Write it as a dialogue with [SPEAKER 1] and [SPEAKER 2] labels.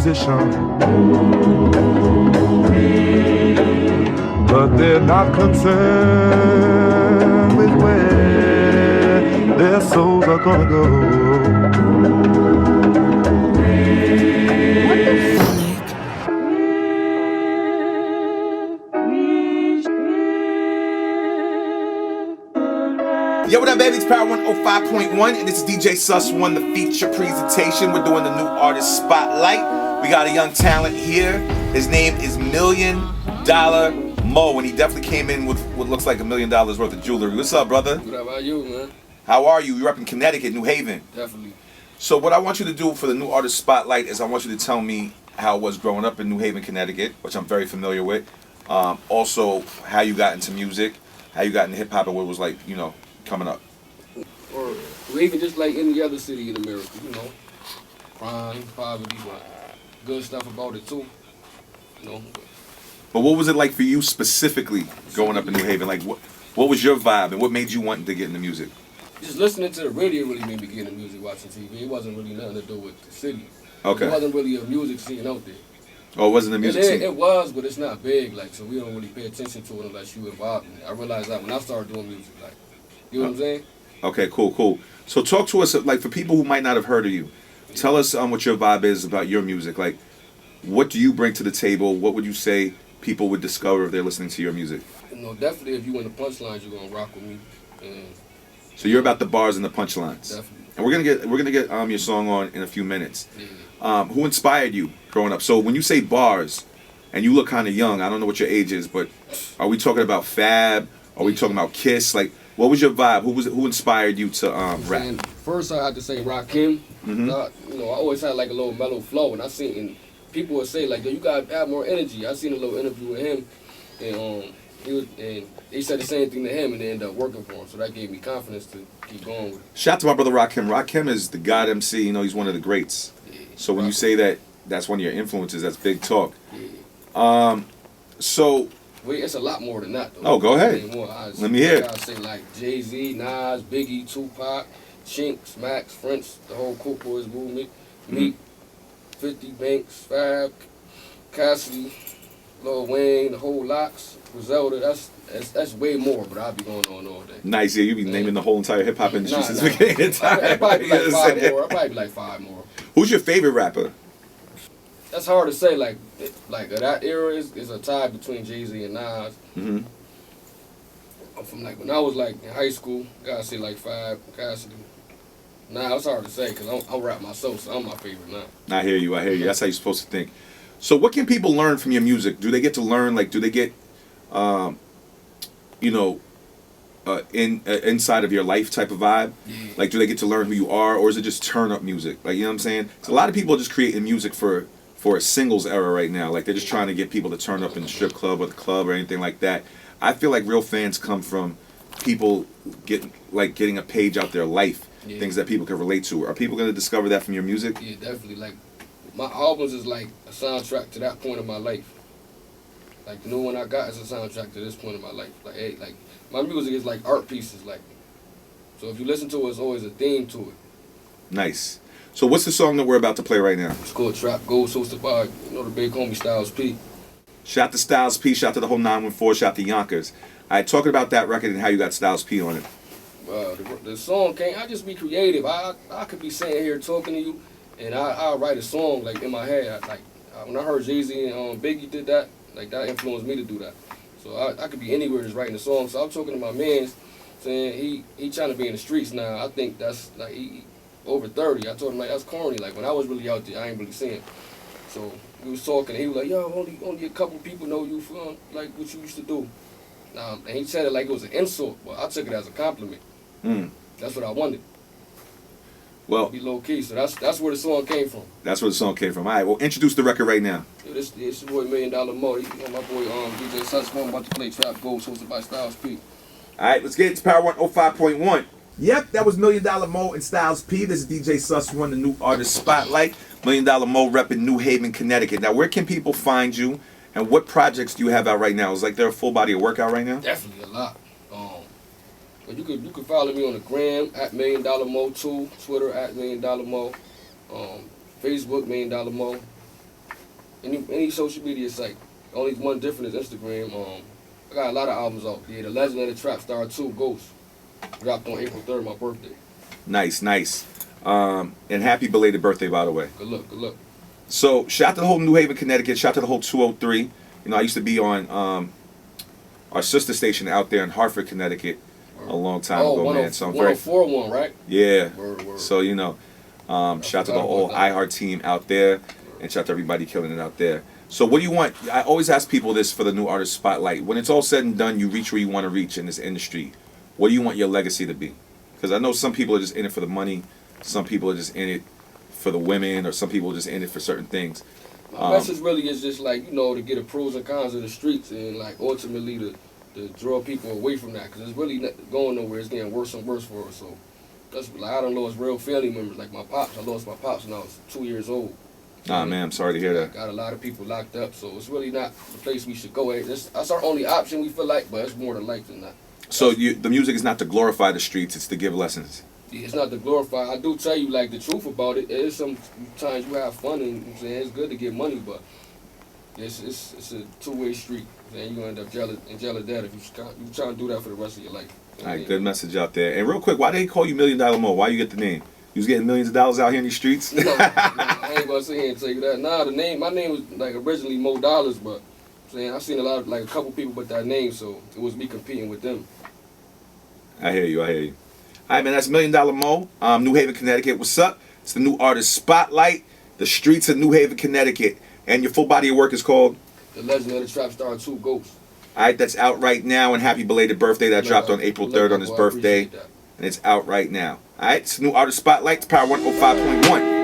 [SPEAKER 1] position, but they're not concerned with where their souls are gonna go.
[SPEAKER 2] Yo, what up, baby? It's Power 105.1, and this is DJ Sus One, the feature presentation. We're doing the new artist spotlight. We got a young talent here. His name is Dolla Moe, and he definitely came in with what looks like $1 million worth of jewelry. What's up, brother?
[SPEAKER 3] What about you, man?
[SPEAKER 2] How are you? You're up in Connecticut, New Haven.
[SPEAKER 3] Definitely.
[SPEAKER 2] So what I want you to do for the new artist spotlight is I want you to tell me how it was growing up in New Haven, Connecticut, which I'm very familiar with. Also, how you got into music, how you got into hip-hop, and what it was like, you know, coming up.
[SPEAKER 3] Or even just like any other city in America, you know, crime, poverty, but good stuff about it too, you know.
[SPEAKER 2] But what was it like for you specifically growing up in New Haven? Like, what was your vibe and what made you want to get into music?
[SPEAKER 3] Just listening to the radio really made me get into music, watching TV. It wasn't really nothing to do with the city.
[SPEAKER 2] Okay.
[SPEAKER 3] It wasn't really a music scene out there.
[SPEAKER 2] Oh, it wasn't a music scene?
[SPEAKER 3] It was, but it's not big, like, so we don't really pay attention to it unless you involved in it. I realized that when I started doing music, like, you know what I'm saying?
[SPEAKER 2] Okay, cool. So talk to us, like, for people who might not have heard of you, tell us what your vibe is about your music. Like, what do you bring to the table? What would you say people would discover if they're listening to your music?
[SPEAKER 3] You know, definitely if you in the punchlines, you're gonna rock with me. And
[SPEAKER 2] so you're about the bars and the punchlines.
[SPEAKER 3] Definitely.
[SPEAKER 2] And we're gonna get your song on in a few minutes.
[SPEAKER 3] Yeah.
[SPEAKER 2] Who inspired you growing up? So when you say bars, and you look kind of young, I don't know what your age is, but are we talking about Fab? Are we talking about Kiss? Like, what was your vibe? Who inspired you to rap?
[SPEAKER 3] And first, I had to say Rakim.
[SPEAKER 2] Mm-hmm.
[SPEAKER 3] I always had like a little mellow flow, and people would say like, "Yo, you gotta have more energy." I seen a little interview with him, and he said the same thing to him, and they ended up working for him. So that gave me confidence to keep going with it.
[SPEAKER 2] Shout out to my brother Rakim. Rakim is the God MC. You know, he's one of the greats.
[SPEAKER 3] Yeah,
[SPEAKER 2] so when you say that, that's one of your influences. That's big talk.
[SPEAKER 3] Yeah.
[SPEAKER 2] So.
[SPEAKER 3] Wait, it's a lot more than that, though.
[SPEAKER 2] Oh, go ahead. Let me hear.
[SPEAKER 3] I say like Jay-Z, Nas, Biggie, Tupac, Shinks, Max, French, the whole Cook Boys movement, Meek, 50 Banks, Fab, Cassidy, Lil Wayne, the whole Locks, Griselda. That's way more, but I'll be going on all day.
[SPEAKER 2] Nice, yeah. You be naming the whole entire hip hop industry since the beginning of time.
[SPEAKER 3] I'll probably be like five more.
[SPEAKER 2] Who's your favorite rapper?
[SPEAKER 3] That's hard to say. Like that era is a tie between Jay-Z and Nas.
[SPEAKER 2] Mm-hmm.
[SPEAKER 3] From like when I was like in high school, gotta say like Fab, Cassidy. Nah, it's hard to say because I'm rap myself, so I'm my favorite now.
[SPEAKER 2] I hear you. That's how you're supposed to think. So what can people learn from your music? Do they get to learn? Like, do they get, inside of your life type of vibe?
[SPEAKER 3] Yeah.
[SPEAKER 2] Like, do they get to learn who you are, or is it just turn up music? Like, you know what I'm saying? So a lot of people are just creating music for a singles era right now. Like, they're just trying to get people to turn up in the strip club or the club or anything like that. I feel like real fans come from people getting a page out their life, things that people can relate to. Are people going to discover that from your music?
[SPEAKER 3] Yeah, definitely. Like, my albums is like a soundtrack to that point of my life. Like, the new one I got is a soundtrack to this point of my life. Like, hey, like, my music is like art pieces. Like, so if you listen to it, it's always a theme to it.
[SPEAKER 2] Nice. So what's the song that we're about to play right now?
[SPEAKER 3] It's called Trap Gold, hosted by, the big homie Styles P.
[SPEAKER 2] Shout to Styles P, shout to the whole 914, shout to Yonkers. All right, talking about that record and how you got Styles P on it.
[SPEAKER 3] The song I just be creative. I could be sitting here talking to you, and I'll write a song like in my head. When I heard Jay-Z and Biggie did that, like that influenced me to do that. So I could be anywhere just writing a song. So I'm talking to my man, saying he trying to be in the streets now. I think that's like he over 30. I told him like that's corny. Like when I was really out there, I ain't really seeing. So we was talking, and he was like, "Yo, only a couple people know you from like what you used to do." And he said it like it was an insult, but I took it as a compliment. That's what I wanted.
[SPEAKER 2] Well,
[SPEAKER 3] be low key. So that's where the song came from.
[SPEAKER 2] That's where the song came from. All right, well, introduce the record right now.
[SPEAKER 3] Yo, this your boy Dolla Moe. My boy DJ Sus One about to play Trap Gold, hosted by Styles P.
[SPEAKER 2] All right, let's get it to Power 105.1. Yep, that was Dolla Moe and Styles P. This is DJ Sus One, the new artist spotlight. Dolla Moe repping New Haven, Connecticut. Now, where can people find you, and what projects do you have out right now? Is like there a full body of work out right now?
[SPEAKER 3] Definitely a lot. But you could follow me on the gram at Dolla Moe 2, Twitter at Dolla Moe, Facebook Dolla Moe. any social media site. Only one different is Instagram. I got a lot of albums out. Yeah, The Legend of the Trap Star 2 Ghost dropped on April 3rd, my birthday.
[SPEAKER 2] Nice, nice. And happy belated birthday, by the way.
[SPEAKER 3] Good luck, good luck.
[SPEAKER 2] So shout out to the whole New Haven, Connecticut. Shout out to the whole 203. You know, I used to be on our sister station out there in Hartford, Connecticut, a long time ago, man. So I'm very
[SPEAKER 3] 104.1, right?
[SPEAKER 2] yeah.
[SPEAKER 3] Word.
[SPEAKER 2] So you know, shout out to the whole iHeart team out there, and shout out to everybody killing it out there. So what do you want? I always ask people this for the new artist spotlight. When it's all said and done, you reach where you want to reach in this industry. What do you want your legacy to be? Because I know some people are just in it for the money, some people are just in it for the women, or some people are just in it for certain things.
[SPEAKER 3] My message really is just like, you know, to get the pros and cons of the streets, and like ultimately to draw people away from that, because it's really not going nowhere. It's getting worse and worse for us. So that's like, I done lost real family members, like my pops. I lost my pops when I was 2 years old.
[SPEAKER 2] Ah, man, I'm sorry to hear that.
[SPEAKER 3] Got a lot of people locked up, so it's really not the place we should go. That's our only option, we feel like, but it's more than like than not.
[SPEAKER 2] So the music is not to glorify the streets, it's to give lessons.
[SPEAKER 3] Yeah, it's not to glorify. I do tell you, like, the truth about it. It is sometimes you have fun, and you know what I'm saying, it's good to get money, but it's a two-way street. And you're going to end up in jail of debt if you trying to do that for the rest of your life.
[SPEAKER 2] All right, good message out there. And real quick, why they call you $1 Million Mo? Why you get the name? You was getting millions of dollars out here in these streets?
[SPEAKER 3] No, I ain't gonna sit here and tell you that. Nah, my name was like originally Mo Dollars, but I seen a couple people with that name, so it was me competing with them.
[SPEAKER 2] I hear you. All right, man, that's $1 Million Mo, New Haven, Connecticut. What's up? It's the new artist Spotlight, the streets of New Haven, Connecticut. And your full body of work is called?
[SPEAKER 3] The Legend of the Trap Star 2 Ghost.
[SPEAKER 2] All right, that's out right now, and happy belated birthday. That dropped on April 3rd on his birthday, and it's out right now. All right, it's the new artist Spotlight, it's Power 105.1.